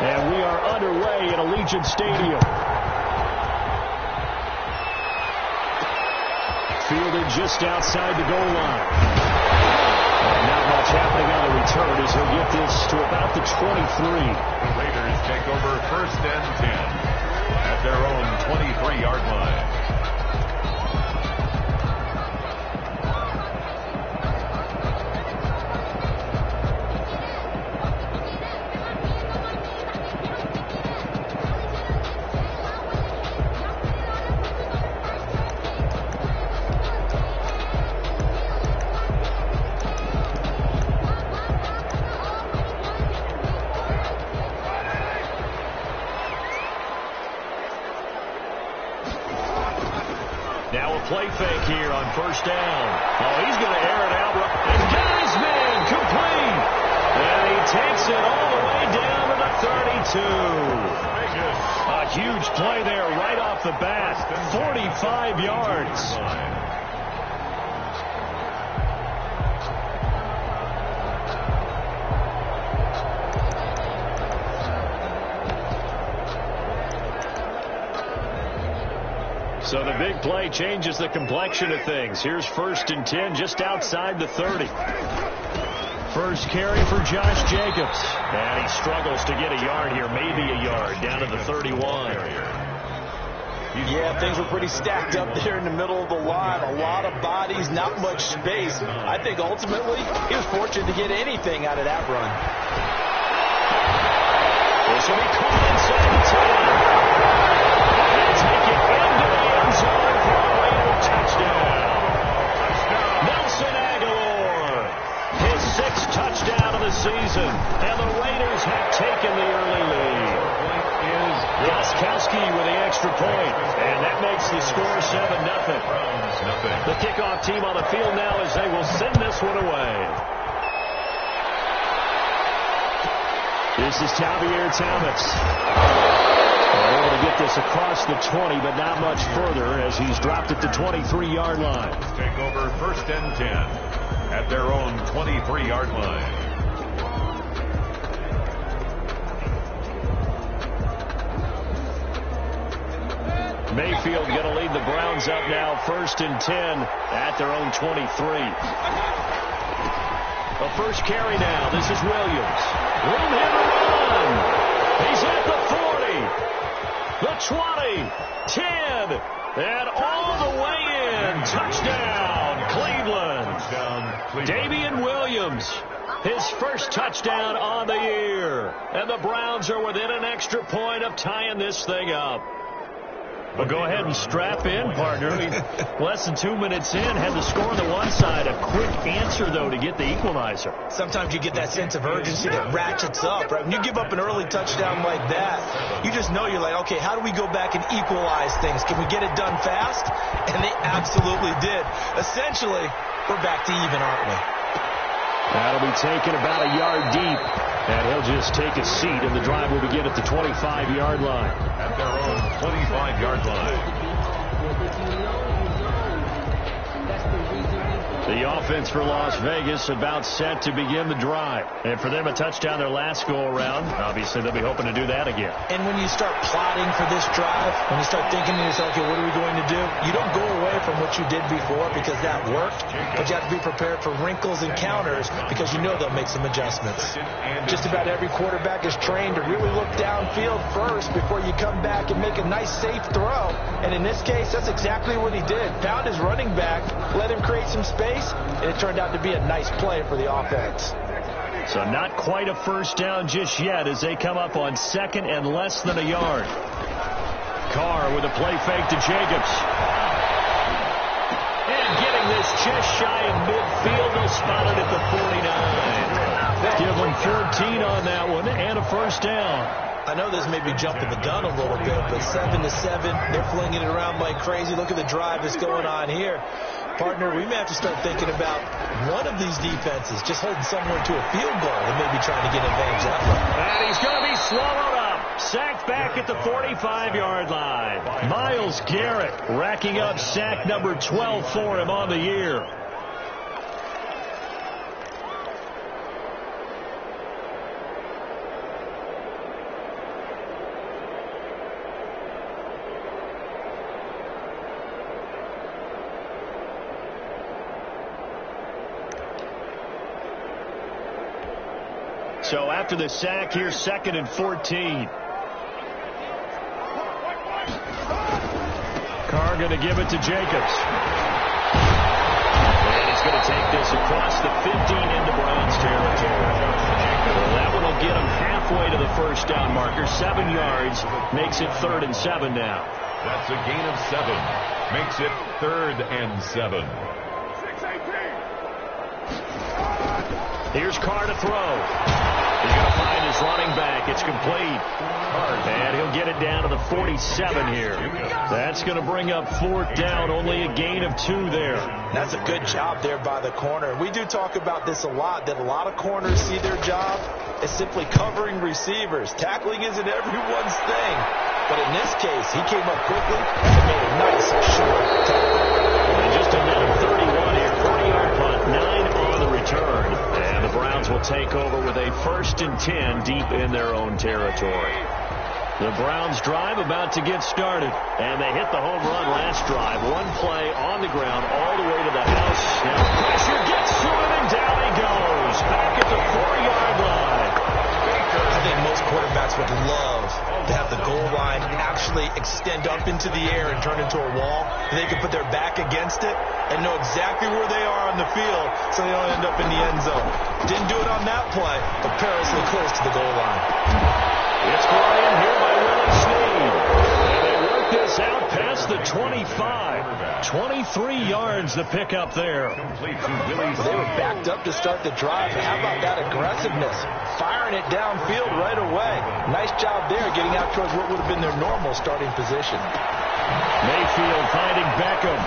And we are underway at Allegiant Stadium. Fielded just outside the goal line. And not much happening on the return as he'll get this to about the 23. The Raiders take over 1st and 10 at their own 23-yard line. Play fake here on 1st down. Oh, he's going to air it out. And Geisman complete. And he takes it all the way down to the 32. A huge play there right off the bat. 45 yards. So the big play changes the complexion of things. Here's 1st and 10 just outside the 30. First carry for Josh Jacobs. And he struggles to get a yard here, maybe a yard, down to the 31. Yeah, things were pretty stacked up there in the middle of the line. A lot of bodies, not much space. I think ultimately he was fortunate to get anything out of that run. This will be caught inside the 10. And take it into the end zone for a Raider touchdown. Nelson Aguilar, his 6th touchdown of the season, and the Raiders have taken the early lead. Gostkowski with the extra point, and that makes the score 7-0. The kickoff team on the field now as they will send this one away. This is Javier Thomas. Able to get this across the 20, but not much further as he's dropped at the 23-yard line. Take over 1st and 10 at their own 23-yard line. Mayfield going to lead the Browns up now, 1st and 10 at their own 23. The first carry now. This is Williams. Room him to run. He's at the 40. The 20, 10, and all the way in. Touchdown, Cleveland. Damian Williams, his first touchdown on the year. And the Browns are within an extra point of tying this thing up. Well, go ahead and strap in, partner. Less than 2 minutes in, had the score on the one side. A quick answer, though, to get the equalizer. Sometimes you get that sense of urgency that ratchets up, right? When you give up an early touchdown like that, you just know you're like, okay, how do we go back and equalize things? Can we get it done fast? And they absolutely did. Essentially, we're back to even, aren't we? That'll be taken about a yard deep. And he'll just take a seat, and the drive will begin at the 25-yard line. At their own 25-yard line. The offense for Las Vegas about set to begin the drive. And for them, a touchdown their last go-around. Obviously, they'll be hoping to do that again. And when you start plotting for this drive, when you start thinking to yourself, okay, what are we going to do? You don't go away from what you did before because that worked. But you have to be prepared for wrinkles and counters because you know they'll make some adjustments. Just about every quarterback is trained to really look downfield first before you come back and make a nice, safe throw. And in this case, that's exactly what he did. Found his running back, let him create some space, and it turned out to be a nice play for the offense. So not quite a first down just yet as they come up on 2nd and less than a yard. Carr with a play fake to Jacobs. And getting this just shy of midfield, they'll spot it at the 49. Give them 14 on that one and a first down. I know this may be jumping the gun a little bit, but 7-7, they're flinging it around like crazy. Look at the drive that's going on here. Partner, we may have to start thinking about one of these defenses just holding someone to a field goal and maybe trying to get advantage that way. And he's going to be swallowed up. Sacked back at the 45-yard line. Myles Garrett racking up sack number 12 for him on the year. So after the sack, here's 2nd and 14. Carr going to give it to Jacobs. And he's going to take this across the 15 into Browns territory. Well, that one will get him halfway to the first down marker. 7 yards. Makes it 3rd and 7 now. That's a gain of 7. Makes it 3rd and 7. Here's Carr to throw. He's going to find his running back. It's complete. And he'll get it down to the 47 here. That's going to bring up 4th down. Only a gain of 2 there. That's a good job there by the corner. We do talk about this a lot, that a lot of corners see their job as simply covering receivers. Tackling isn't everyone's thing. But in this case, he came up quickly and made a nice short tackle. And just a minute 31 here. 40-yard punt, 9 on the return. And the Browns will take over with a 1st and 10 deep in their own territory. The Browns drive about to get started. And they hit the home run last drive. 1 play on the ground all the way to the house. Now pressure gets to him and down he goes. Back at the 4-yard line. I think most quarterbacks would love to have the goal line actually extend up into the air and turn into a wall. They can put their back against it and know exactly where they are on the field so they don't end up in the end zone. Didn't do it on that play, but perilously close to the goal line. It's brought in here by Willie Snead. And they work this out past the 25. 23 yards to pick up there. They were backed up to start the drive. How about that aggressiveness? Firing it downfield right away. Nice job there getting out towards what would have been their normal starting position. Mayfield finding Beckham.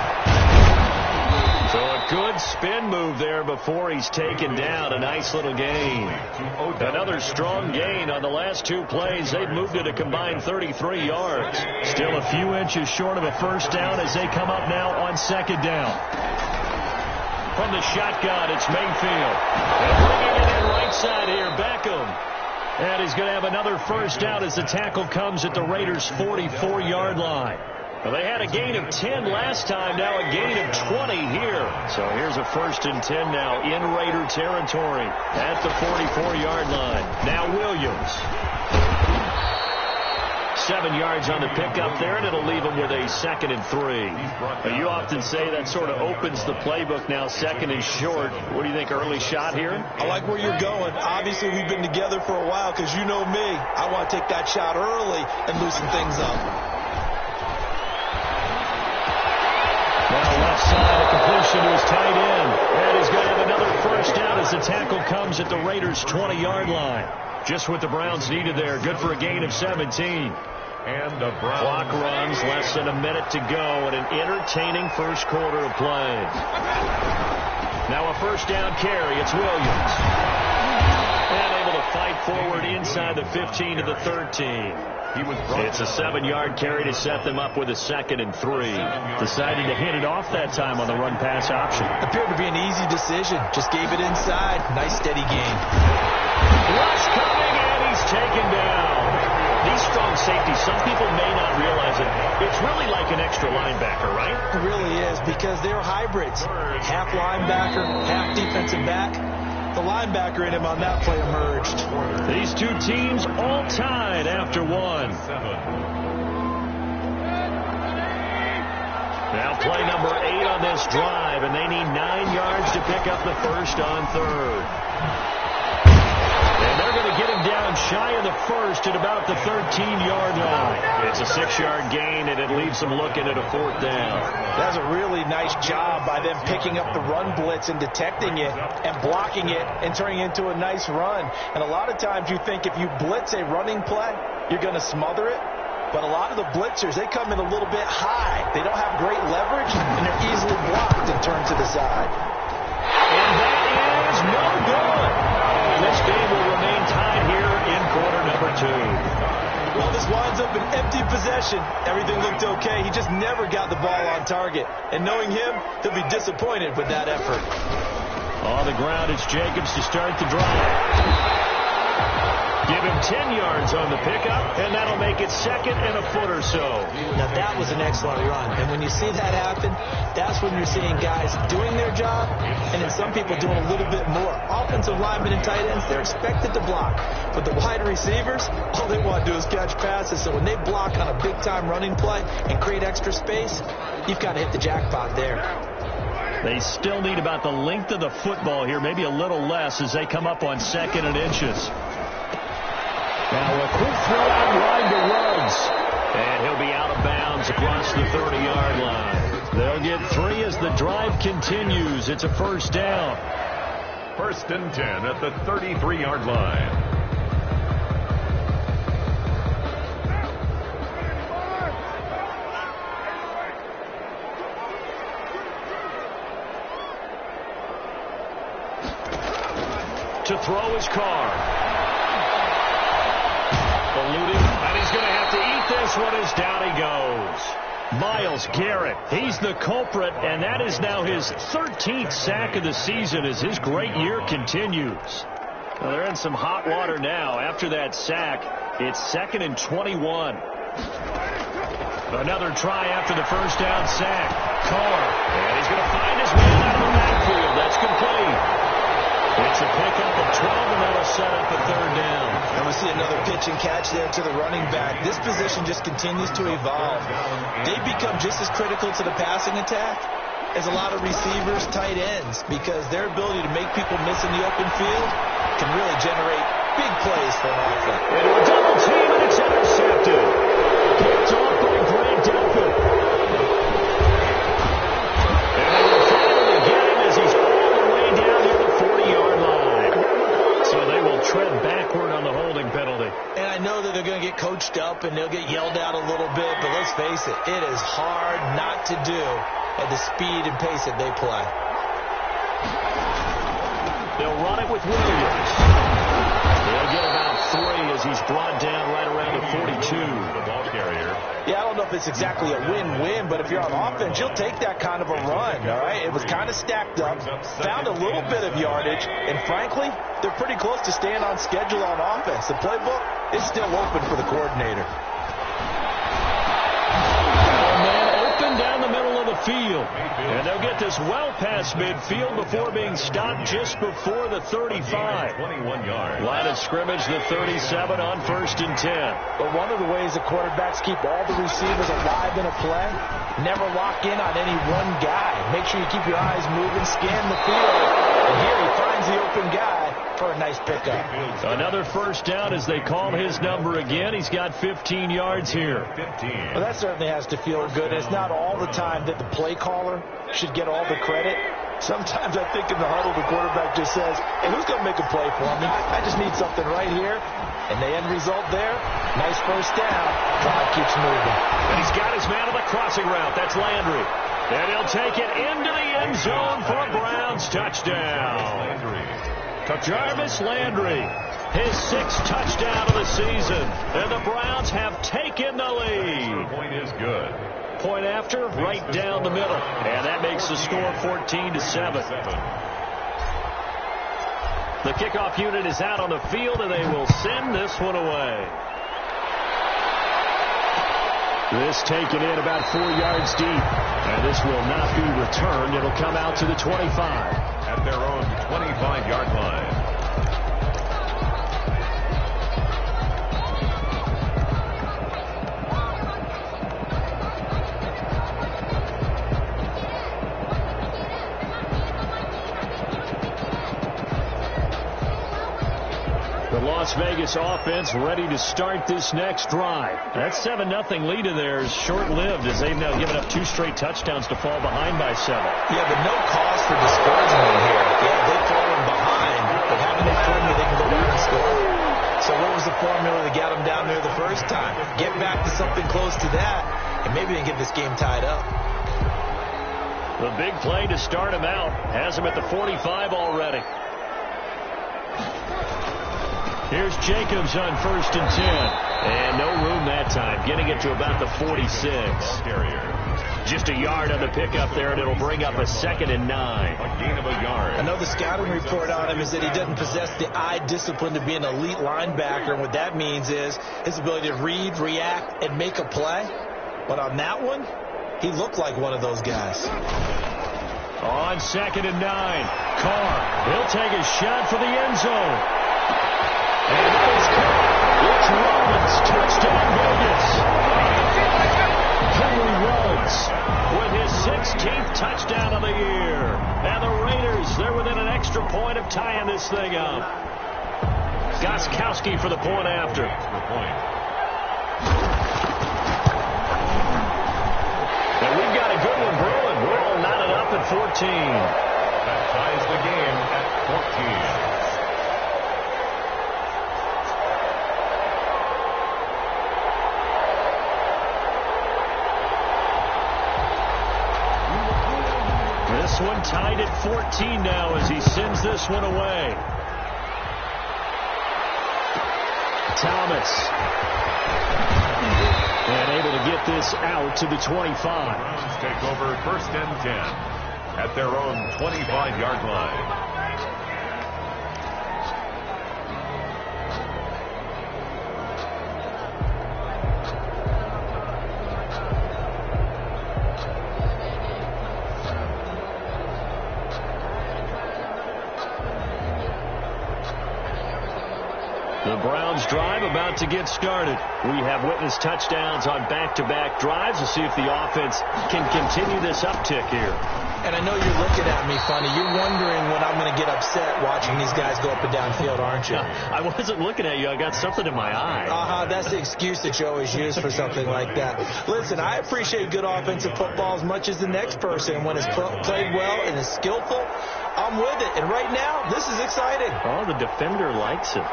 So a good spin move there before he's taken down. A nice little gain. Another strong gain on the last 2 plays. They've moved it a combined 33 yards. Still a few inches short of a first down as they come up now on 2nd down. From the shotgun, it's Mayfield. And bringing it in right side here, Beckham. And he's going to have another first down as the tackle comes at the Raiders' 44-yard line. Well, they had a gain of 10 last time, now a gain of 20 here. So here's a 1st and 10 now in Raider territory at the 44-yard line. Now Williams. 7 yards on the pickup there, and it'll leave him with a 2nd and 3. Now, you often say that sort of opens the playbook now, 2nd and short. What do you think, early shot here? I like where you're going. Obviously, we've been together for a while because you know me. I want to take that shot early and loosen things up. Now left side, a completion to his tight end. And he's going to have another first down as the tackle comes at the Raiders' 20-yard line. Just what the Browns needed there. Good for a gain of 17. And the Browns. Clock runs, less than a minute to go, and an entertaining first quarter of play. Now a first down carry. It's Williams. And able to fight forward inside the 15 to the 13. It's a 7-yard carry to set them up with a 2nd and 3. Deciding to hit it off that time on the run-pass option. Appeared to be an easy decision. Just gave it inside. Nice steady gain. Rush coming, and he's taken down. These strong safeties, some people may not realize it. It's really like an extra linebacker, right? It really is, because they're hybrids. Half linebacker, half defensive back. The linebacker in him on that play emerged. These 2 teams all tied after 1. Now play number 8 on this drive, and they need 9 yards to pick up the first on 3rd. And they're going to get him down shy of the first at about the 13-yard line. It's a 6-yard gain, and it leaves them looking at a 4th down. That's a really nice job by them picking up the run blitz and detecting it and blocking it and turning it into a nice run. And a lot of times you think if you blitz a running play, you're going to smother it. But a lot of the blitzers, they come in a little bit high. They don't have great leverage, and they're easily blocked and turned to the side. And that is no good. This game will remain tied here in quarter number 2. Well, this winds up an empty possession. Everything looked okay. He just never got the ball on target. And knowing him, he'll be disappointed with that effort. On the ground, it's Jacobs to start the drive. Give him 10 yards on the pickup, and that'll make it 2nd and a foot or so. Now, that was an excellent run. And when you see that happen, that's when you're seeing guys doing their job, and then some people doing a little bit more. Offensive linemen and tight ends, they're expected to block. But the wide receivers, all they want to do is catch passes. So when they block on a big-time running play and create extra space, you've got to hit the jackpot there. They still need about the length of the football here, maybe a little less as they come up on 2nd and inches. Now a quick throw out wide to Rhodes. And he'll be out of bounds across the 30-yard line. They'll get 3 as the drive continues. It's a 1st down. 1st and 10 at the 33-yard line. To throw his Carr. Eluding, and he's going to have to eat this one as down he goes. Myles Garrett, he's the culprit, and that is now his 13th sack of the season as his great year continues. Well, they're in some hot water now. After that sack, it's 2nd and 21. Another try after the 1st down sack. Carr, and he's going to find his man out of the backfield. That's complete. It's a pickup of 12, and that'll set up a 3rd down. And we see another pitch and catch there to the running back. This position just continues to evolve. They become just as critical to the passing attack as a lot of receivers, tight ends, because their ability to make people miss in the open field can really generate big plays for an offense. Into a double team, and it's intercepted. Picked off by Grant Delpit. And they will finally get him as he's all the way down near the 40-yard line. So they will tread backward on the holding penalty. And I know that they're going to get coached up and they'll get yelled at a little bit, but let's face it, it is hard not to do at the speed and pace that they play. They'll run it with Williams. They'll get about 3 as he's brought down right around the 42. The ball carrier. Yeah, I don't know if it's exactly a win-win, but if you're on offense, you'll take that kind of a run, all right? It was kind of stacked up, found a little bit of yardage, and frankly, they're pretty close to staying on schedule on offense. The playbook is still open for the coordinator. Down the middle of the field. And they'll get this well past midfield before being stopped just before the 35. 21-yard. Line of scrimmage, the 37 on 1st and 10. But one of the ways the quarterbacks keep all the receivers alive in a play, never lock in on any one guy. Make sure you keep your eyes moving, scan the field. And here he finds the open guy for a nice pickup. Another 1st down as they call his number again. He's got 15 yards here. 15. Well, that certainly has to feel good. It's not all the time that the play caller should get all the credit. Sometimes I think in the huddle the quarterback just says, hey, who's going to make a play for me? I just need something right here. And the end result there, nice 1st down. Drive keeps moving. And he's got his man on the crossing route. That's Landry. And he'll take it into the end zone for a Browns touchdown. Jarvis Landry, his 6th touchdown of the season. And the Browns have taken the lead. Point is good. Point after, right down the middle. And that makes the score 14-7. The kickoff unit is out on the field, and they will send this one away. This taken in about 4 yards deep. And this will not be returned. It'll come out to the 25. At their own 25-yard line. The Las Vegas offense ready to start this next drive. That 7-0 lead of theirs short-lived as they've now given up 2 straight touchdowns to fall behind by 7. Yeah, but no cause for discouragement here. Yeah, they've fallen behind, but haven't they proven that they can go down and score? So what was the formula that got them down there the first time? Get back to something close to that, and maybe they can get this game tied up. The big play to start him out has him at the 45 already. Here's Jacobs on 1st and 10. And no room that time, getting it to about the 46. Carrier. Just a yard on the pickup there, and it'll bring up a 2nd and 9. A gain of a yard. I know the scouting report on him is that he doesn't possess the eye discipline to be an elite linebacker, and what that means is his ability to read, react, and make a play. But on that one, he looked like one of those guys. On 2nd and 9, Carr, he'll take a shot for the end zone. And that is caught. It's Rollins, touchdown Vegas. Henry Ruggs with his 16th touchdown of the year. And the Raiders, they're within an extra point of tying this thing up. Gostkowski for the point after. And we've got a good one brewing. We're all knotted up at 14. That ties the game at 14. This one tied at 14 now as he sends this one away. Thomas. And able to get this out to the 25. Browns take over 1st and 10 at their own 25-yard line. The Browns drive about to get started. We have witnessed touchdowns on back-to-back drives. We'll see if the offense can continue this uptick here. And I know you're looking at me funny. You're wondering when I'm going to get upset watching these guys go up and down field, aren't you? I wasn't looking at you. I got something in my eye. That's the excuse that you always use for something like that. Listen, I appreciate good offensive football as much as the next person. When it's played well and is skillful, I'm with it. And right now, this is exciting. Oh, the defender likes it.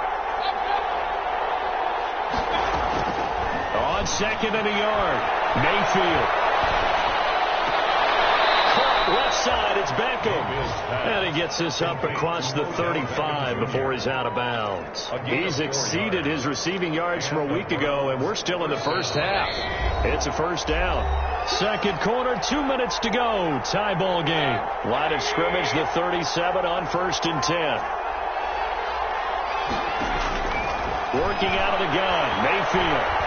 On 2nd and a yard, Mayfield. Left side, it's Beckham. And he gets this up across the 35 before he's out of bounds. He's exceeded his receiving yards from a week ago, and we're still in the first half. It's a first down. Second quarter, 2 minutes to go. Tie ball game. Line of scrimmage, the 37 on 1st and 10. Working out of the gun, Mayfield.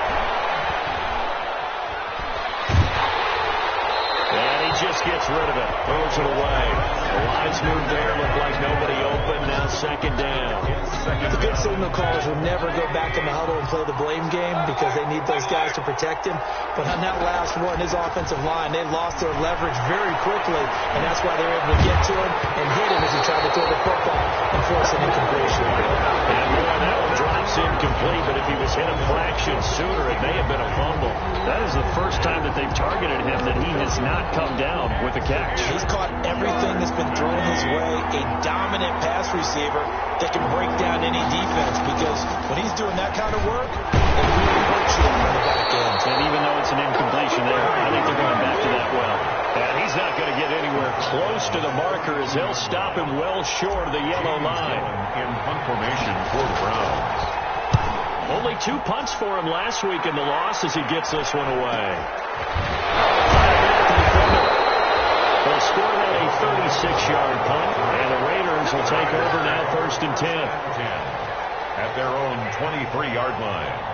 Just gets rid of it. Throws it away. The lines moved there. Looked like nobody open. Now 2nd down. The good signal callers will never go back in the huddle and play the blame game because they need those guys to protect him. But on that last one, his offensive line, they lost their leverage very quickly, and that's why they were able to get to him and hit him as he tried to throw the football and force an incompletion. And boy, that one drops incomplete, but if he was hit a fraction sooner, it may have been a fumble. That is the first time that they've targeted him that he has not come down with a catch. He's caught everything that's been thrown his way, a dominant pass receiver that can break down any defense because when he's doing that kind of work, it really hurts you on the back end. And even though it's an incompletion there, I think they're going back to that well. And he's not going to get anywhere close to the marker as they'll stop him well short of the yellow line. In punt formation for the Browns. Only 2 punts for him last week in the loss as he gets this one away. They'll score that a 36-yard punt, and the Raiders will take over now 1st and 10. At their own 23-yard line.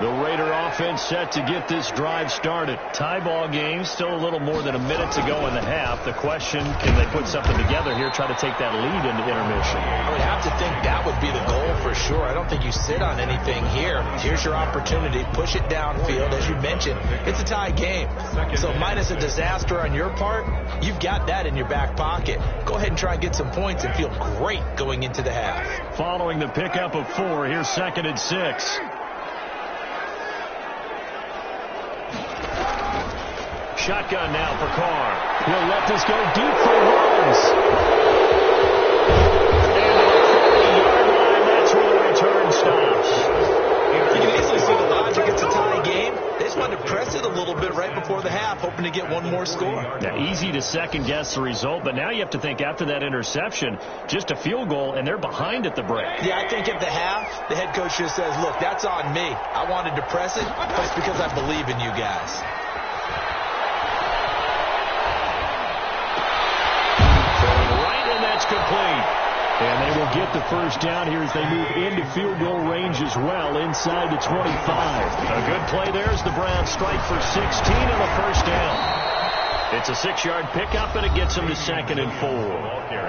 The Raider offense set to get this drive started. Tie ball game, still a little more than a minute to go in the half. The question, can they put something together here, try to take that lead into intermission? I would have to think that would be the goal for sure. I don't think you sit on anything here. Here's your opportunity. Push it downfield. As you mentioned, it's a tie game. So minus a disaster on your part, you've got that in your back pocket. Go ahead and try and get some points and feel great going into the half. Following the pickup of 4, here's 2nd and 6. Shotgun now for Carr. He'll let this go deep for Ruggs. And at the 40-yard line, that's where the return stops. You can easily see the logic. It's a tie game. They just wanted to press it a little bit right before the half, hoping to get one more score. Now, easy to second-guess the result, but now you have to think after that interception, just a field goal, and they're behind at the break. Yeah, I think at the half, the head coach just says, look, that's on me. I wanted to press it, but it's because I believe in you guys. Right, and that's complete. And they will get the first down here as they move into field goal range as well inside the 25. A good play there as the Browns strike for 16 on the first down. It's a 6-yard pickup, and it gets them to 2nd and 4.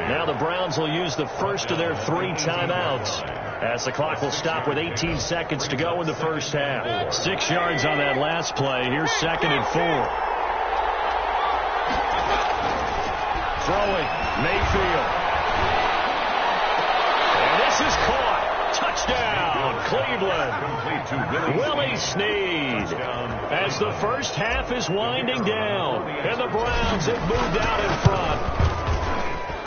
Now the Browns will use the first of their 3 timeouts as the clock will stop with 18 seconds to go in the first half. 6 yards on that last play. Here's 2nd and 4. Throwing, Mayfield. Is caught. Touchdown, Cleveland. Willie Snead. As the first half is winding down, and the Browns have moved out in front.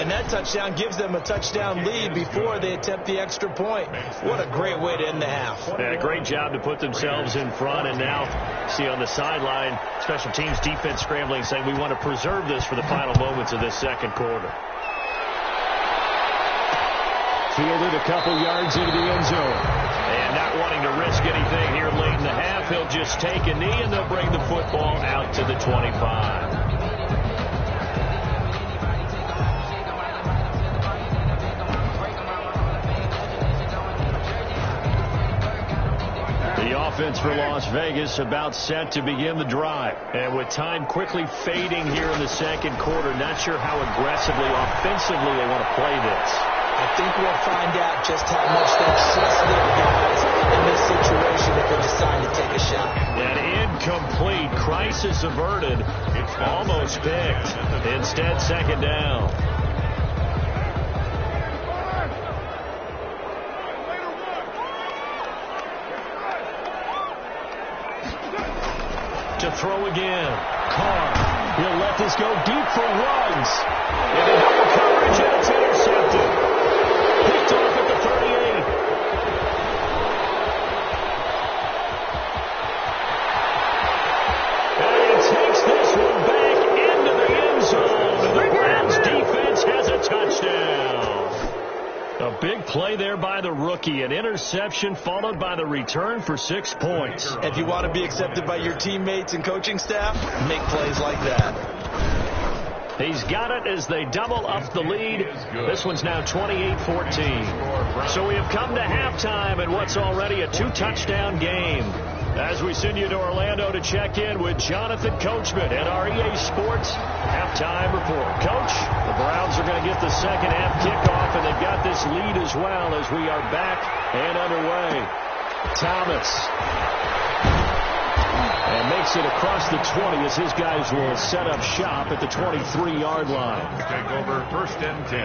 And that touchdown gives them a touchdown lead before they attempt the extra point. What a great way to end the half. And a great job to put themselves in front. And now, see on the sideline, special teams defense scrambling, saying we want to preserve this for the final moments of this second quarter. Fielded a couple yards into the end zone. And not wanting to risk anything here late in the half, he'll just take a knee, and they'll bring the football out to the 25. The offense for Las Vegas about set to begin the drive. And with time quickly fading here in the second quarter, not sure how aggressively, offensively they want to play this. I think we'll find out just how much they trust their guys in this situation if they decide to take a shot. An incomplete, crisis averted. It's almost picked. Instead, 2nd down. To throw again. Carr. He'll let this go deep for Ruggs. And in double coverage, and it's intercepted. Picked off at the 38. And he takes this one back into the end zone. And the Browns defense has a touchdown. A big play there by the rookie. An interception followed by the return for 6 points. If you want to be accepted by your teammates and coaching staff, make plays like that. He's got it as they double up the lead. This one's now 28-14. So we have come to halftime in what's already a 2-touchdown game. As we send you to Orlando to check in with Jonathan Coachman at our EA Sports halftime report. Coach, the Browns are going to get the second half kickoff, and they've got this lead as well as we are back and underway. Thomas. And makes it across the 20 as his guys will set up shop at the 23-yard line. Take over 1st and 10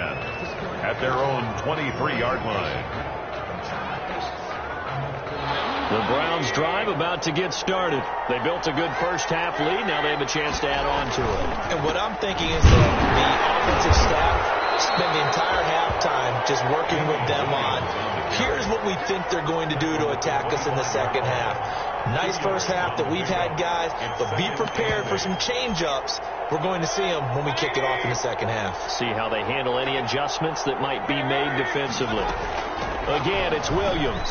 at their own 23-yard line. The Browns drive about to get started. They built a good first half lead. Now they have a chance to add on to it. And what I'm thinking is that the offensive staff spend the entire halftime just working with them on, here's what we think they're going to do to attack us in the second half. Nice first half that we've had, guys, but be prepared for some change-ups. We're going to see them when we kick it off in the second half. See how they handle any adjustments that might be made defensively. Again, it's Williams.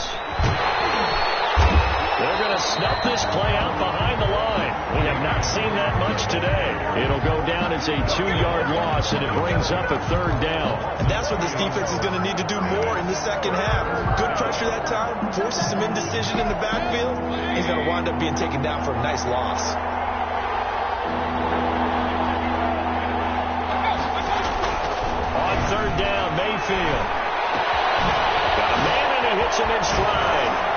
They're going to snuff this play out behind the line. We have not seen that much today. It'll go down as a 2-yard loss, and it brings up a 3rd down. And that's what this defense is going to need to do more in the second half. Good pressure that time, forces some indecision in the backfield. He's going to wind up being taken down for a nice loss. On 3rd down, Mayfield. Got a man, and he hits him in stride.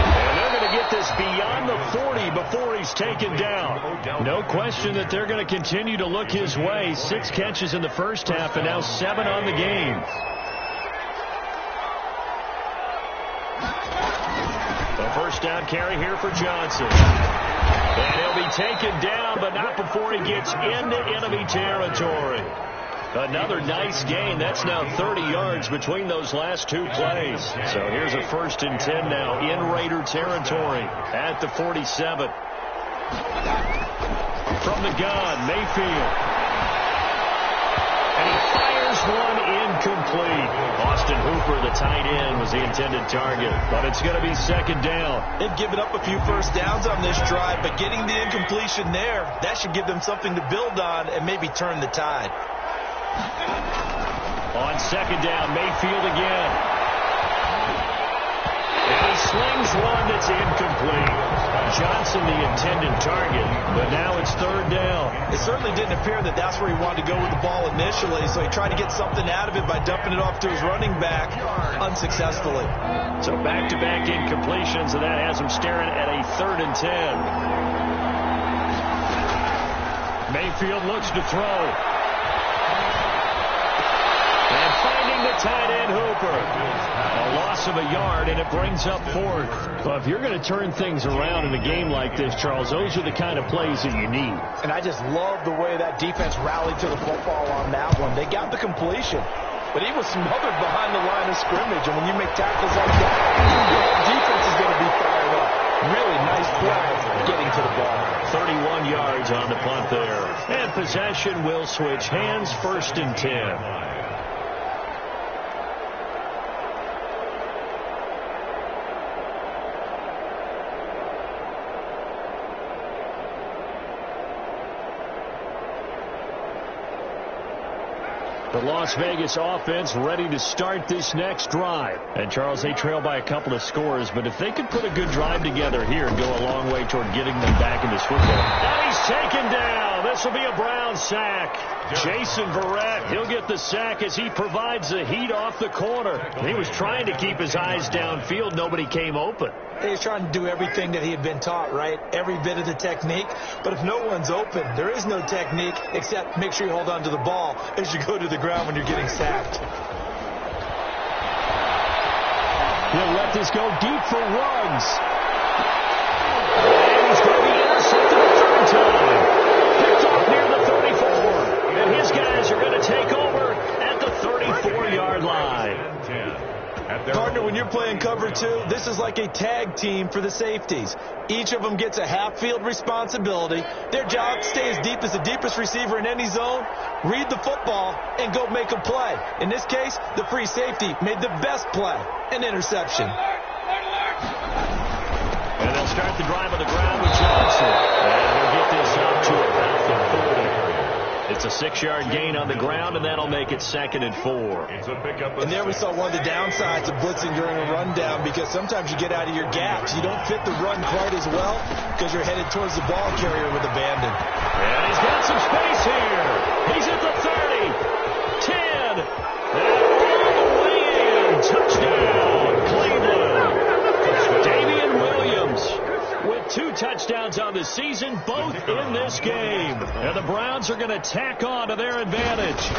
And they're going to get this beyond the 40 before he's taken down. No question that they're going to continue to look his way. 6 catches in the first half and now 7 on the game. A first down carry here for Johnson. And he'll be taken down, but not before he gets into enemy territory. Another nice gain. That's now 30 yards between those last 2 plays. So here's a 1st and 10 now in Raider territory at the 47. From the gun, Mayfield. And he fires one incomplete. Austin Hooper, the tight end, was the intended target. But it's going to be second down. They've given up a few first downs on this drive, but getting the incompletion there, that should give them something to build on and maybe turn the tide. On second down, Mayfield again. And he slings one that's incomplete. Johnson the intended target, but now it's third down. It certainly didn't appear that that's where he wanted to go with the ball initially, so he tried to get something out of it by dumping it off to his running back unsuccessfully. So back-to-back incompletions, and that has him staring at a 3rd and 10. Mayfield looks to throw. And finding the tight end, Hooper. A loss of a yard, and it brings up 4th. Well, if you're going to turn things around in a game like this, Charles, those are the kind of plays that you need. And I just love the way that defense rallied to the football on that one. They got the completion, but he was smothered behind the line of scrimmage. And when you make tackles like that, the whole defense is going to be fired up. Really nice play getting to the ball. 31 yards on the punt there. And possession will switch hands, 1st and 10. The Las Vegas offense ready to start this next drive. And, Charles, they trail by a couple of scores, but if they could put a good drive together here and go a long way toward getting them back in this football. And he's taken down. This will be a Brown sack. Jason Verrett, he'll get the sack as he provides the heat off the corner. He was trying to keep his eyes downfield. Nobody came open. He was trying to do everything that he had been taught, right? Every bit of the technique. But if no one's open, there is no technique except make sure you hold on to the ball as you go to the ground when you're getting sacked. He'll let this go deep for Ruggs. And he's going to be intercepted a 3rd time. Picked off near the 34. And his guys are going to take over at the 34-yard line. Partner, when you're playing cover 2, this is like a tag team for the safeties. Each of them gets a half-field responsibility. Their job, stay as deep as the deepest receiver in any zone, read the football, and go make a play. In this case, the free safety made the best play, an interception. And they'll start the drive on the ground with Johnson. And they'll get this up to about the 40. It's a 6-yard gain on the ground, and that'll make it 2nd and 4. And there we saw one of the downsides of blitzing during a rundown, because sometimes you get out of your gaps. You don't fit the run quite as well because you're headed towards the ball carrier with abandon. And he's got some space here. He's at the 30, 10, and all the way in. Touchdown, Cleveland. Damian Williams with 2 touchdowns on the season, both in this game. And the Browns are going to tack on to their advantage.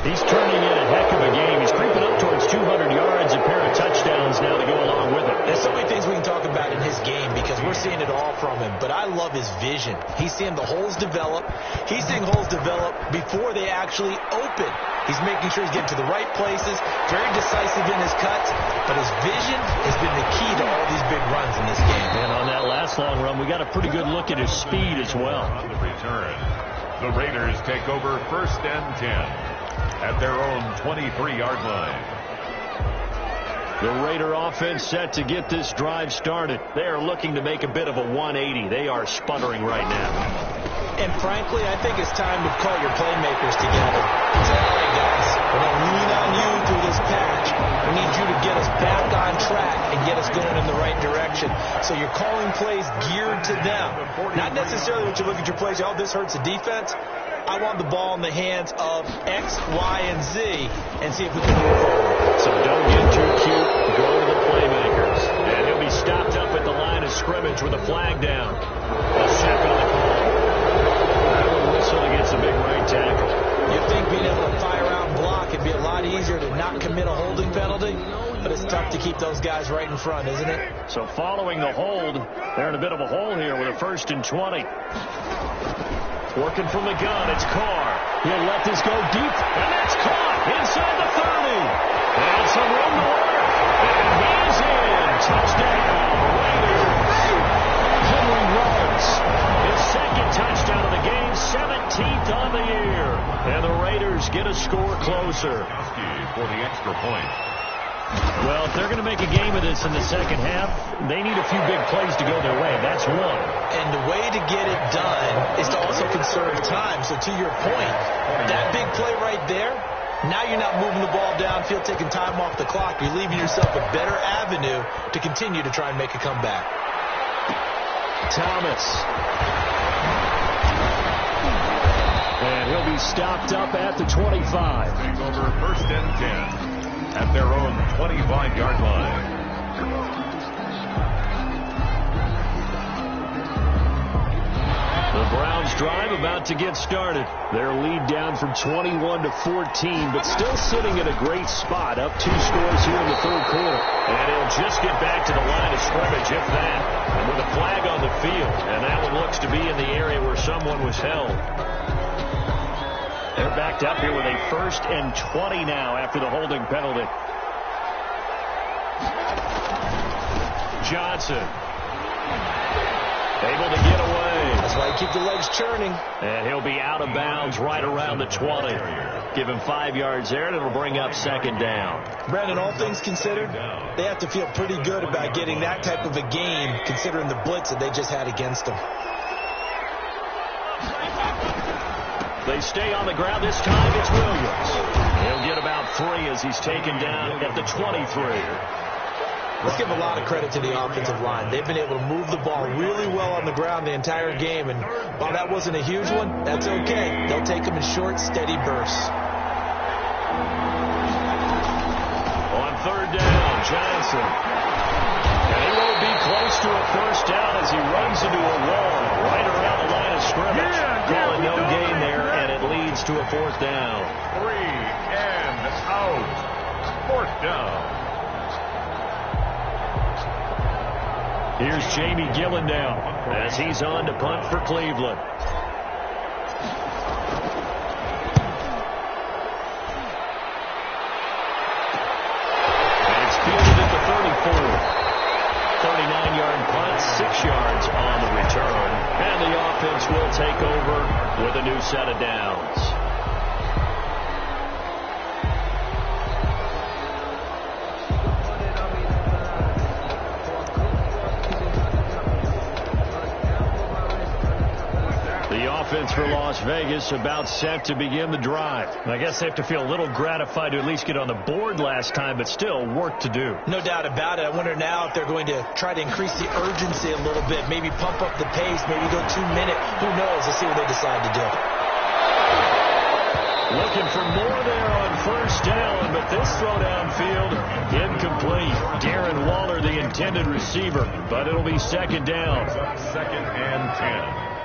He's turning in a heck of a game. He's creeping up towards 200 yards, a pair of touchdowns now to go along with it. There's so many things we can talk about in his game because we're seeing it all from him. But I love his vision. He's seeing the holes develop. He's seeing holes develop before they actually open. He's making sure he's getting to the right places, very decisive in his cuts. But his vision has been the key to all these big runs in this game. And on that last long run, we got a pretty good look at his speed as well. On the return, the Raiders take over 1st and 10. At their own 23-yard line. The Raider offense set to get this drive started. They are looking to make a bit of a 180. They are sputtering right now. And frankly, I think it's time to call your playmakers together. Say, all right, guys, we're going to lean on you through this patch. We need you to get us back on track and get us going in the right direction. So you're calling plays geared to them. Not necessarily when you look at your plays, oh, this hurts the defense. I want the ball in the hands of X, Y, and Z and see if we can move forward. So don't get too cute. Go to the playmakers. And he'll be stopped up at the line of scrimmage with a flag down. A second on the call. That would whistle against a big right tackle. You'd think being able to fire out and block it'd be a lot easier to not commit a holding penalty, but it's tough to keep those guys right in front, isn't it? So following the hold, they're in a bit of a hole here with a 1st and 20. Working from the gun, it's Carr. He'll let this go deep, and that's caught inside the 30. And some room to work. And he's in. Touchdown, Raiders. Raiders get a score closer. For the extra point. Well, if they're going to make a game of this in the second half, they need a few big plays to go their way. That's one. And the way to get it done is to also conserve time. So to your point, that big play right there, now you're not moving the ball downfield, taking time off the clock. You're leaving yourself a better avenue to continue to try and make a comeback. Thomas. And he'll be stopped up at the 25. Take over first and 10 at their own 25-yard line. The Browns drive about to get started. Their lead down from 21 to 14, but still sitting at a great spot, up 2 scores here in the third quarter. And he'll just get back to the line of scrimmage, if that, and with a flag on the field. And that one looks to be in the area where someone was held. They're backed up here with a 1st and 20 now after the holding penalty. Johnson. Able to get away. That's why you keep the legs churning. And he'll be out of bounds right around the 20. Give him 5 yards there, and it'll bring up second down. Brandon, all things considered, they have to feel pretty good about getting that type of a game, considering the blitz that they just had against them. They stay on the ground. This time it's Williams. He'll get about 3 as he's taken down at the 23. Let's give a lot of credit to the offensive line. They've been able to move the ball really well on the ground the entire game, and while that wasn't a huge one, that's okay. They'll take them in short, steady bursts. On third down, Johnson. And he won't be close to a first down as he runs into a wall right around the line of scrimmage. Calling no gain there, and it leads to a 4th down. 3 and out. 4th down. Here's Jamie Gillendown as he's on to punt for Cleveland. And it's fielded at the 34. 39-yard punt, 6 yards on the return. And the offense will take over with a new set of downs. Offense for Las Vegas about set to begin the drive. I guess they have to feel a little gratified to at least get on the board last time, but still work to do. No doubt about it. I wonder now if they're going to try to increase the urgency a little bit, maybe pump up the pace, maybe go 2-minute. Who knows? Let's see what they decide to do. Looking for more there on first down, but this throw downfield incomplete. Darren Waller, the intended receiver, but it'll be second down. 2nd and 10.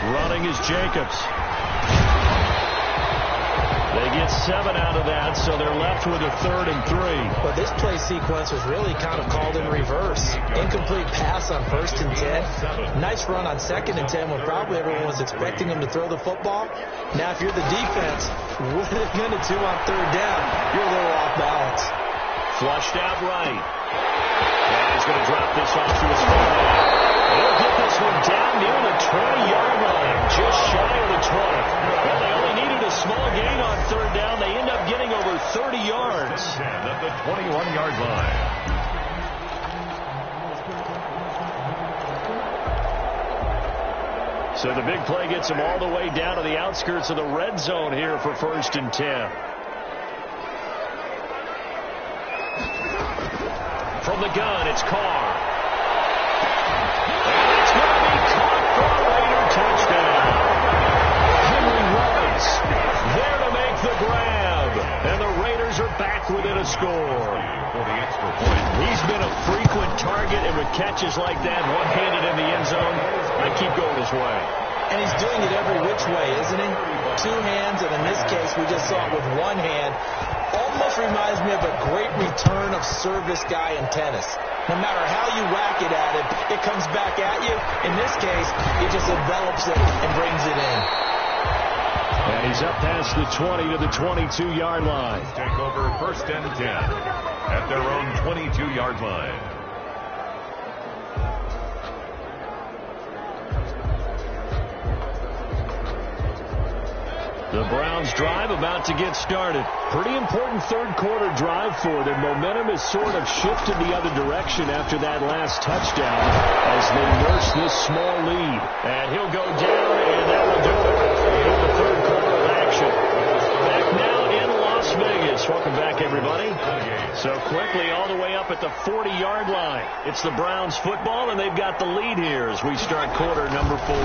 Running is Jacobs. They get 7 out of that, so they're left with a 3rd and 3. But this play sequence was really kind of called in reverse. Incomplete pass on 1st and 10. Nice run on 2nd and 10 when probably everyone was expecting him to throw the football. Now, if you're the defense, what are they going to do on 3rd down? You're a little off balance. Flushed out right. And he's going to drop this off to his fullback. He'll get this one down near the 20-yard line, just shy of the 20. Well, they only needed a small gain on 3rd down. They end up getting over 30 yards. At the 21-yard line. So the big play gets them all the way down to the outskirts of the red zone here for 1st and 10. From the gun, it's Carr. And it's going to be caught for a Raider touchdown. Henry Ruggs there to make the grab. And the Raiders are back within a score. For the extra point. He's been a frequent target, and with catches like that, one-handed in the end zone, I keep going his way. And he's doing it every which way, isn't he? 2 hands, and in this case, we just saw it with 1 hand. Almost reminds me of a great return of service guy in tennis. No matter how you whack it at him, it comes back at you. In this case, he just envelops it and brings it in. And he's up past the 20 to the 22-yard line. Take over 1st and 10 at their own 22-yard line. The Browns drive about to get started. Pretty important third quarter drive for them. Momentum has sort of shifted the other direction after that last touchdown as they nurse this small lead. And he'll go down, and that will do it in the third quarter of action. Back now in Las Vegas. Welcome back, everybody. So quickly all the way up at the 40-yard line. It's the Browns football, and they've got the lead here as we start quarter number 4.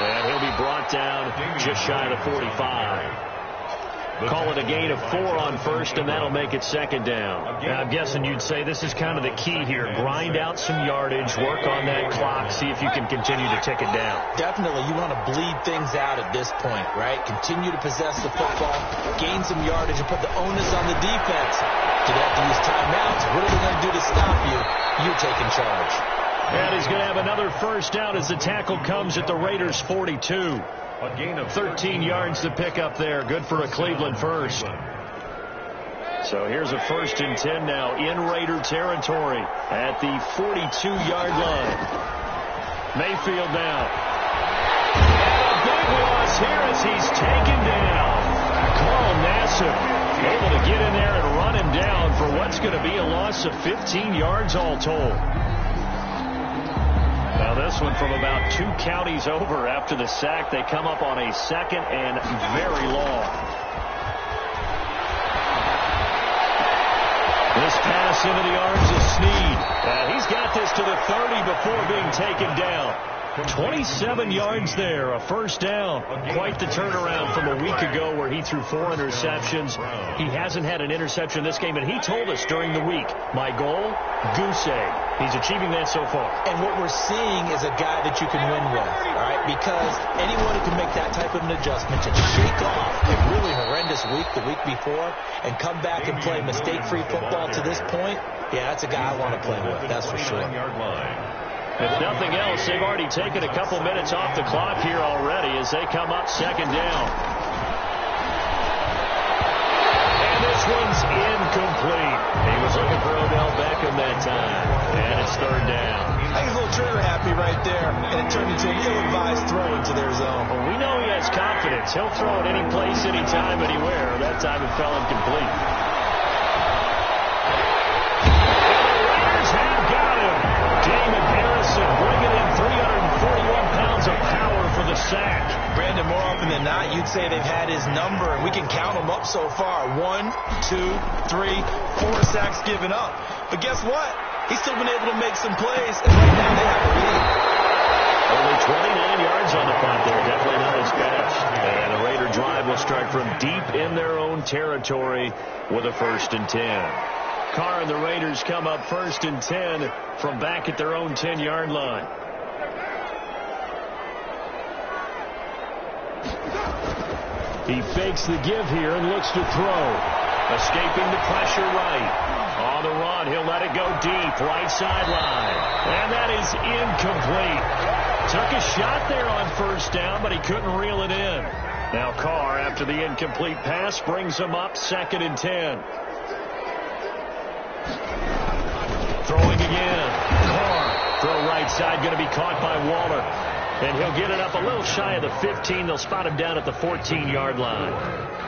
And he'll be brought down just shy of the 45. Call it a gain of 4 on first, and that'll make it second down. Now, I'm guessing you'd say this is kind of the key here. Grind out some yardage, work on that clock, see if you can continue to tick it down. Definitely, you want to bleed things out at this point, right? Continue to possess the football, gain some yardage, and put the onus on the defense. Do they have to use timeouts? What are they going to do to stop you? You're taking charge. And he's going to have another first down as the tackle comes at the Raiders' 42. A gain of 13 yards to pick up there. Good for a Cleveland first. So here's a 1st and 10 now in Raider territory at the 42-yard line. Mayfield now. And a big loss here as he's taken down. Carl Nassib able to get in there and run him down for what's going to be a loss of 15 yards all told. Now this one from about 2 counties over after the sack. They come up on a 2nd and very long. This pass into the arms of Snead. He's got this to the 30 before being taken down. 27 yards there, a first down. Quite the turnaround from a week ago where he threw 4 interceptions. He hasn't had an interception in this game, and he told us during the week, my goal, goose egg. He's achieving that so far. And what we're seeing is a guy that you can win with, all right? Because anyone who can make that type of an adjustment to shake off a really horrendous week the week before and come back and play mistake-free football to this point, yeah, that's a guy I want to play with, that's for sure. If nothing else, they've already taken a couple minutes off the clock here already as they come up 2nd down. And this one's incomplete. He was looking for Odell Beckham that time. And it's 3rd down. I think he's a little trigger happy right there, and it turned into an ill-advised throw into their zone. Well, we know he has confidence. He'll throw it any place, anytime, anywhere. That time it fell incomplete. Damon Harrison bringing in 341 pounds of power for the sack. Brandon, more often than not, you'd say they've had his number, and we can count them up so far. 1, 2, 3, 4 sacks given up. But guess what? He's still been able to make some plays, and right now they have a lead. Only 29 yards on the punt there. Definitely not his best. And the Raider drive will start from deep in their own territory with a 1st and 10. Carr and the Raiders come up 1st and 10 from back at their own 10-yard line. He fakes the give here and looks to throw. Escaping the pressure right. On the run, he'll let it go deep, right sideline. And that is incomplete. Took a shot there on 1st down, but he couldn't reel it in. Now Carr, after the incomplete pass, brings him up 2nd and 10. Throwing again. Carr. Throw right side, going to be caught by Waller. And he'll get it up a little shy of the 15. They'll spot him down at the 14-yard line.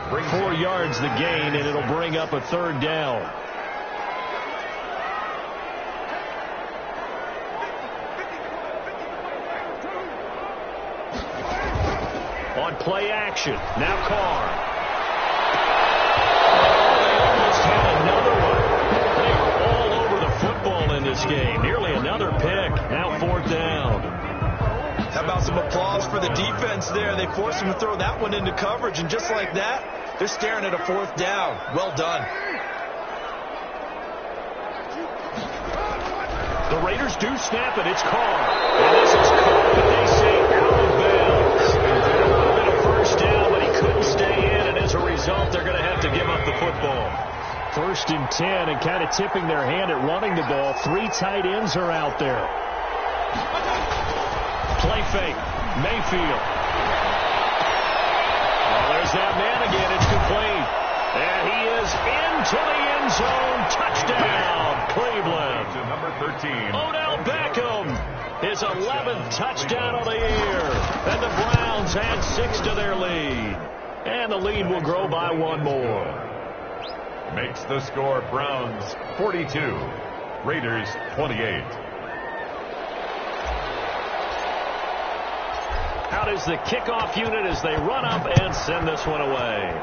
4 yards the gain, and it'll bring up a 3rd down. On play action. Now Carr. They almost had another one. They were all over the football in this game. Nearly another pick. Now 4th down. How about some applause for the defense there? They forced him to throw that one into coverage, and just like that, they're staring at a 4th down. Well done. The Raiders do snap it. It's Carr. And this is caught, but they say out of bounds. There would have been a 1st down, but he couldn't stay in, and as a result, they're going to have to give up the football. 1st and 10, and kind of tipping their hand at running the ball. 3 tight ends are out there. Play fake. Mayfield. Oh, there's that man again. It's complete. And he is into the end zone. Touchdown, Cleveland. To number 13. Odell Beckham. his 11th touchdown of the year. And the Browns add 6 to their lead. And the lead will grow by 1 more. Makes the score Browns 42, Raiders 28. Out is the kickoff unit as they run up and send this one away.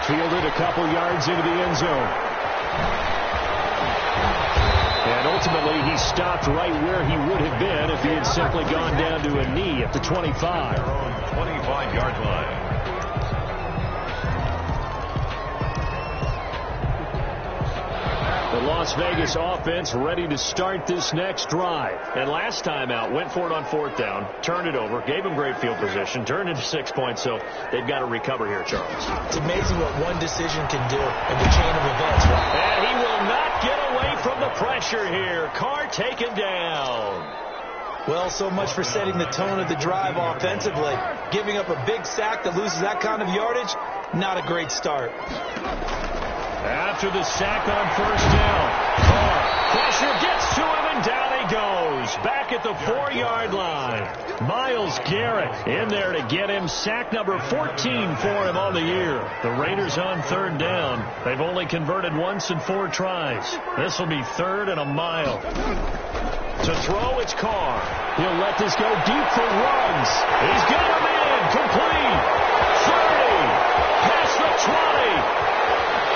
Fielded a couple yards into the end zone. And ultimately, he stopped right where he would have been if he had simply gone down to a knee at the 25. Their own 25-yard line. The Las Vegas offense ready to start this next drive. And last time out, went for it on 4th down, turned it over, gave him great field position, turned into 6 points, so they've got to recover here, Charles. It's amazing what one decision can do in the chain of events, right? And he will not get away from the pressure here. Carr taken down. Well, so much for setting the tone of the drive offensively. Giving up a big sack that loses that kind of yardage, not a great start. After the sack on 1st down, Carr, pressure gets to him, and down he goes. Back at the 4-yard line. Myles Garrett in there to get him. Sack number 14 for him on the year. The Raiders on 3rd down. They've only converted once in 4 tries. This will be 3rd and a mile. To throw, it's Carr. He'll let this go deep for Ruggs. He's got him in. Complete. 30. Past the 20.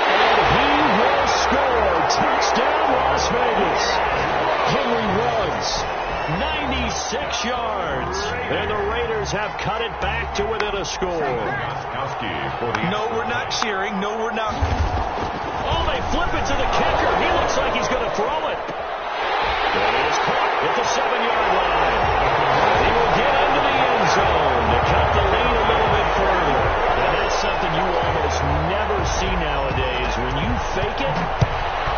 And he will score. Touchdown, Las Vegas. Henry Ruggs, 96 yards. And the Raiders have cut it back to within a score. No, we're not cheering. No, we're not. Oh, they flip it to the kicker. He looks like he's going to throw it. And it is caught at the 7-yard line. He will get into the end zone to cut the lead a little bit further. And that's something you almost never see nowadays. When you fake it,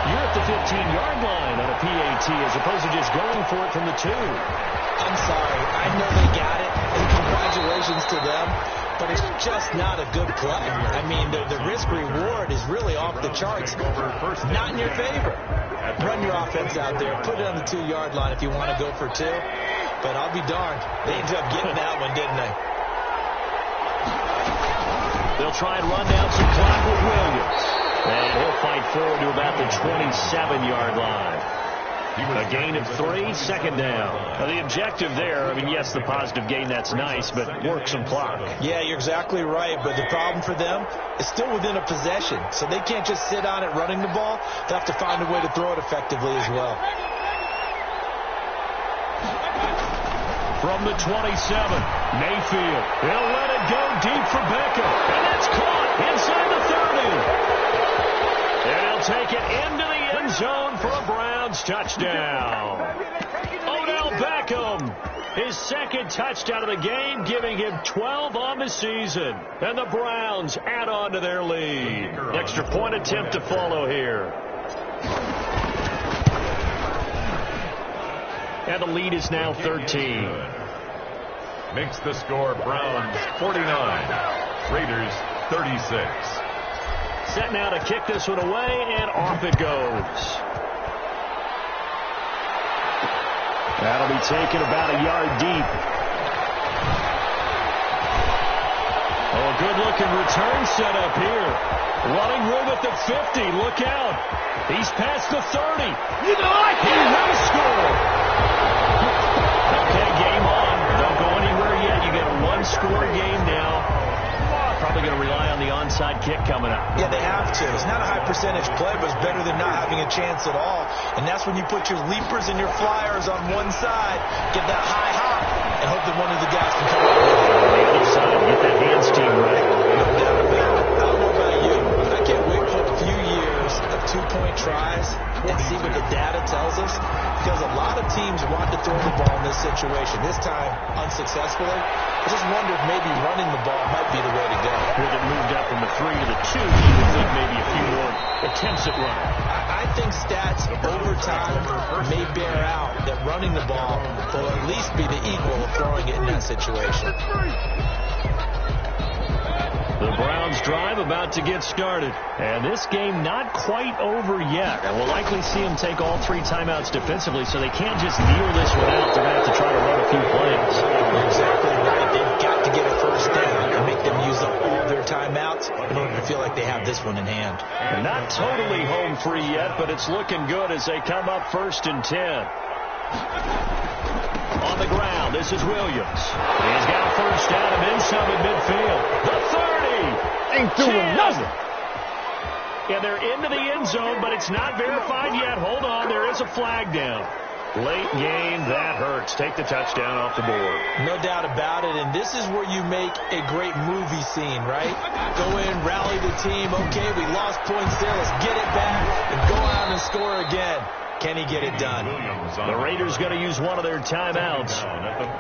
you're at the 15-yard line on a PAT as opposed to just going for it from the 2. I'm sorry. I know they got it, and congratulations to them, but it's just not a good play. I mean, the risk-reward is really off the charts. Not in your favor. Run your offense out there. Put it on the 2-yard line if you want to go for 2. But I'll be darned. They ended up getting that one, didn't they? They'll try and run down some clock with Williams. And he'll fight forward to about the 27-yard line. A gain of 3, 2nd down. Now, the objective there, I mean, yes, the positive gain, that's nice, but work some clock. Yeah, you're exactly right, but the problem for them is still within a possession, so they can't just sit on it running the ball. They have to find a way to throw it effectively as well. From the 27, Mayfield. He'll let it go deep for Beckham, and that's caught inside the 30. And he'll take it into the end zone for a Browns touchdown. Odell Beckham, his 2nd touchdown of the game, giving him 12 on the season. And the Browns add on to their lead. Extra point attempt to follow here. And the lead is now 13. Makes the score Browns 49, Raiders 36. Set now to kick this one away, and off it goes. That'll be taken about a yard deep. Oh, a good-looking return set up here. Running room at the 50. Look out. He's past the 30. He will score. Okay, game on. Don't go anywhere yet. You got a 1-score game now. Probably going to rely on the onside kick coming up. Yeah, they have to. It's not a high-percentage play, but it's better than not having a chance at all. And that's when you put your leapers and your flyers on one side, get that high hop, and hope that one of the guys can come up with it. On the other side, get that hands team right. No doubt about it. I don't know about you. I can't wait for a few years of 2-point tries and see what the data tells us, because a lot of teams want to throw the ball in this situation. This time, unsuccessfully. I just wonder if maybe running the ball might be the way to go. With it moved up from the 3 to the 2, you would think maybe a few more attempts at running. I think stats over time may bear out that running the ball will at least be the equal of throwing it in that situation. The Browns Browns drive about to get started. And this game not quite over yet. And we'll likely see them take all 3 timeouts defensively, so they can't just kneel this one out. They're going to have to try to run a few plays. Exactly right. They've got to get a first down and make them use up all their timeouts in order to feel like they have this one in hand. And not totally home free yet, but it's looking good as they come up 1st and 10. On the ground, this is Williams. He's got a first down and then some at midfield. The 30. Ain't doing nothing. And they're into the end zone, but it's not verified yet. Hold on, there is a flag down. Late game, that hurts. Take the touchdown off the board. No doubt about it, and this is where you make a great movie scene, right? Go in, rally the team. Okay, we lost points there. Let's get it back and go out and score again. Can he get it done? The Raiders going to use one of their timeouts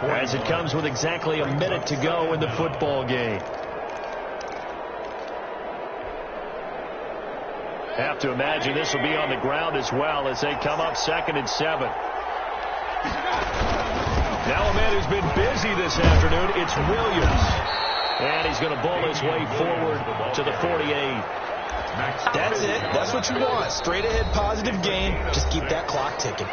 as it comes with exactly a minute to go in the football game. Have to imagine this will be on the ground as well as they come up 2nd and 7. Now a man who's been busy this afternoon, it's Williams. And he's going to bowl his way forward to the 48. That's it. That's what you want. Straight ahead positive gain. Just keep that clock ticking.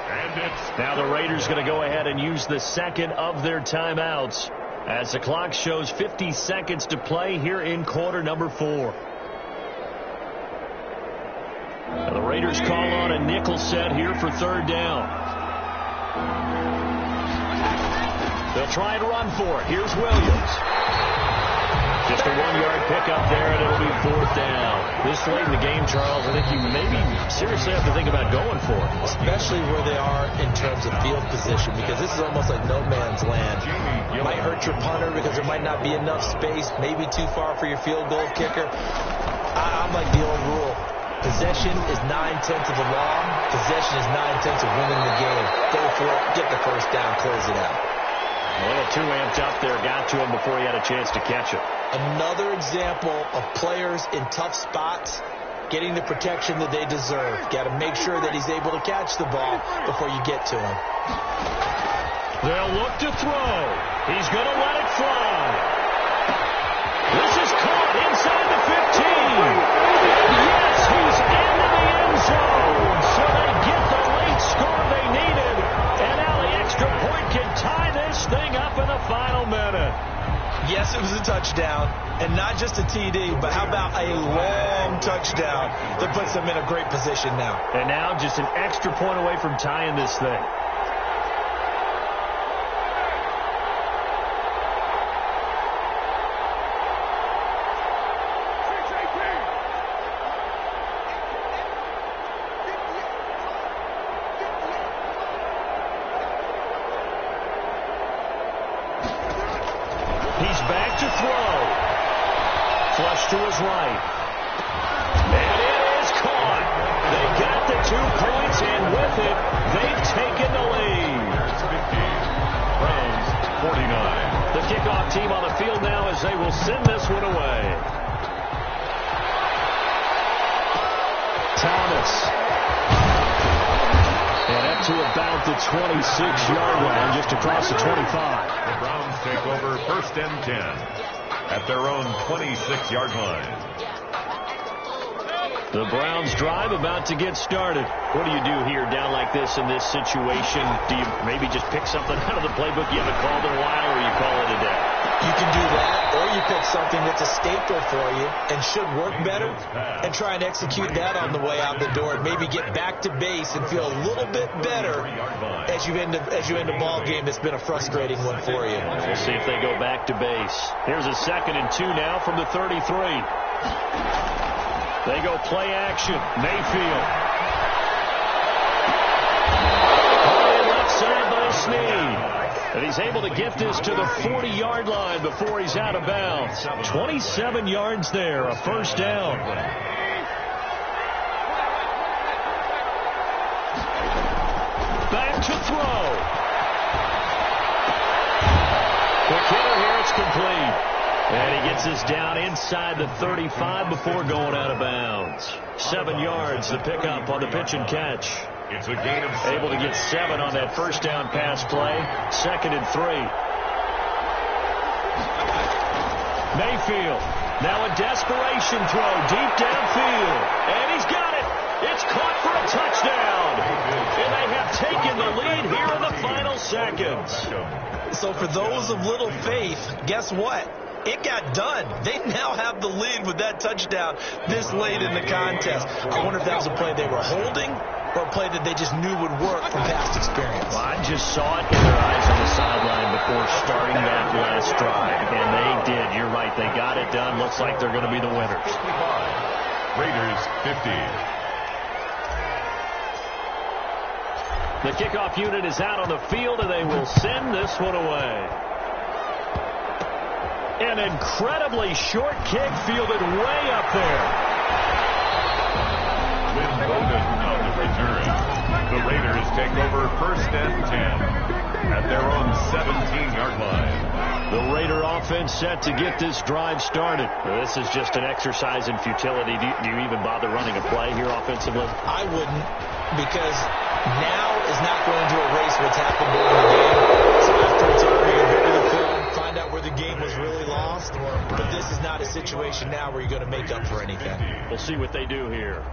Now the Raiders going to go ahead and use the 2nd of their timeouts as the clock shows 50 seconds to play here in quarter number 4. Now the Raiders call on a nickel set here for 3rd down. They'll try and run for it. Here's Williams. Just a 1-yard pickup there, and it'll be 4th down. This late in the game, Charles, I think you maybe seriously have to think about going for it. Especially where they are in terms of field position, because this is almost like no man's land. It might hurt your punter because there might not be enough space, maybe too far for your field goal kicker. I'm like the old rule. Possession is 9/10 of the law. Possession is 9/10 of winning the game. Go for it, get the first down, close it out. A little too amped up there, got to him before he had a chance to catch it. Another example of players in tough spots getting the protection that they deserve. Got to make sure that he's able to catch the ball before you get to him. They'll look to throw. He's going to let it fly. This is caught inside the 15. Yes, he's into the end zone. So they get the late score they needed. And now the extra point can tie this thing up in the final minute. Yes, it was a touchdown, and not just a TD, but how about a long touchdown that puts them in a great position now. And now just an extra point away from tying this thing. He's back to throw. Flush to his right. And it is caught. They got the 2 points, and with it, they've taken the lead. Browns 49. The kickoff team on the field now as they will send this one away. Thomas. And up to about the 26-yard line, just across the 25. The Browns take over 1st and 10 at their own 26-yard line. The Browns drive about to get started. What do you do here down like this in this situation? Do you maybe just pick something out of the playbook you haven't called in a while, or you call it a day? You can do that, or you pick something that's a staple for you and should work better and try and execute that on the way out the door and maybe get back to base and feel a little bit better as you end a ball game that's been a frustrating one for you. We'll see if they go back to base. Here's a 2nd and 2 now from the 33. They go play action. Mayfield. On the left side by Snead. And he's able to get this to the 40-yard line before he's out of bounds. 27 yards there, a first down. Back to throw. Quick hitter here, it's complete. And he gets this down inside the 35 before going out of bounds. 7 yards, the pickup on the pitch and catch. It's a gain of 7. Able to get 7 on that first down pass play. 2nd and 3. Mayfield Now a desperation throw deep downfield. And he's got it. It's caught for a touchdown. And they have taken the lead here in the final seconds. So for those of little faith, guess what? It got done. They now have the lead with that touchdown this late in the contest. I wonder if that was a play they were holding or a play that they just knew would work from past experience. Well, I just saw it in their eyes on the sideline before starting that last drive, and they did. You're right. They got it done. Looks like they're going to be the winners. Raiders 50. The kickoff unit is out on the field, and they will send this one away. An incredibly short kick fielded way up there. With Bowden on the return, the Raiders take over 1st and 10 at their own 17-yard line. The Raider offense set to get this drive started. This is just an exercise in futility. Do you even bother running a play here offensively? I wouldn't, because now is not going to erase what's happened during the game. So after it's over, you go to the film, find out where the game was really lost. But this is not a situation now where you're going to make up for anything. We'll see what they do here.